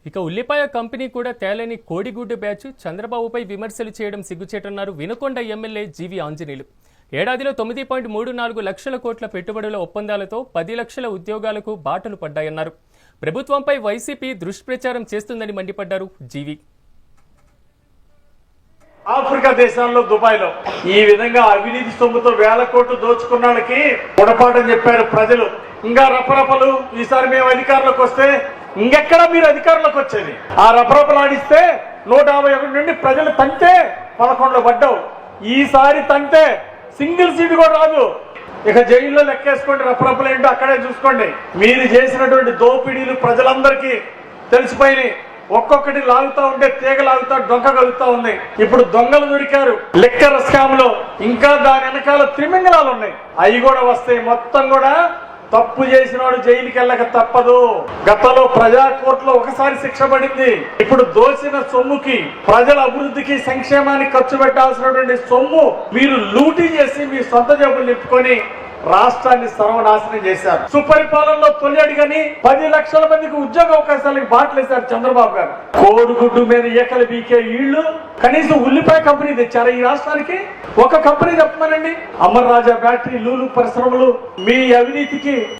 ఇక ఉల్లిపాయ కంపెనీ కూడా తేలని కోడిగుడ్డు బ్యాచ్ చంద్రబాబుపై విమర్శలు చేయడం సిగ్గుచేటన్నారు వినుకొండ ఎమ్మెల్యే జీవి ఆంజనేయులు. ఏడాదిలో 9.34 లక్షల కోట్ల పెట్టుబడుల ఒప్పందాలతో 10 లక్షల ఉద్యోగాలకు బాటలు పడ్డాయన్నారు. ప్రభుత్వంపై వైసీపీ దుష్ప్రచారం చేస్తుందని మండిపడ్డారు జీవి. ఆఫ్రికా దేశాల్లో దుబాయ్లో ఈ విధంగా అవినీతి సొమ్ముతో వేల కోట్లు దోచుకున్నాళ్ళకి గుణపాఠం చెప్పారు ప్రజలు. ఇంకా రపరపలు ఈసారి మేము అధికారంలోకి వస్తే ఇంకెక్కడ మీరు అధికారంలోకి వచ్చేది? ఆ రపరపలు ఆడిస్తే 151 నుండి ప్రజలు తంటే 11లో పడ్డావు. ఈసారి తంటే సింగిల్ సీట్ కూడా రాదు. ఇక జైల్లో లెక్కేసుకోండి, రపరపలు ఏంటో అక్కడే చూసుకోండి. మీరు చేసినటువంటి దోపిడీలు ప్రజలందరికీ తెలిసిపోయినాయి. ఒక్కొక్కటి లాగుతా ఉంటే తీగ లాగుతా డొంక కలుగుతా ఉంది. ఇప్పుడు దొంగలు దొరికారు లిక్కర్ స్కామ్ లో. ఇంకా దాని వెనకాల త్రిమింగళాలు ఉన్నాయి, అవి కూడా వస్తాయి. మొత్తం కూడా తప్పు చేసిన వాడు జైలుకి వెళ్ళక తప్పదు. గతంలో ప్రజా కోర్టులో ఒకసారి శిక్ష పడింది. ఇప్పుడు దోచిన సొమ్ముకి ప్రజల అభివృద్ధికి సంక్షేమానికి ఖర్చు పెట్టాల్సినటువంటి సొమ్ము మీరు లూటీ చేసి మీ సొంత జేబులు నింపుకొని రాష్ట్రాన్ని సర్వనాశనం చేశారు. సుపరిపాలనలో తొలి అడిగని 10 లక్షల మందికి ఉద్యోగ అవకాశాలకు బాటలేశారు చంద్రబాబు గారు. కోడిగుడ్డు మీద ఏకలు బీకే వీళ్ళు కనీసం ఉల్లిపాయ కంపెనీ తెచ్చారు ఈ రాష్ట్రానికి? ఒక కంపెనీ చెప్పమనండి. అమర్ రాజా బ్యాటరీ, లూలు పరిశ్రమలు మీ అవినీతికి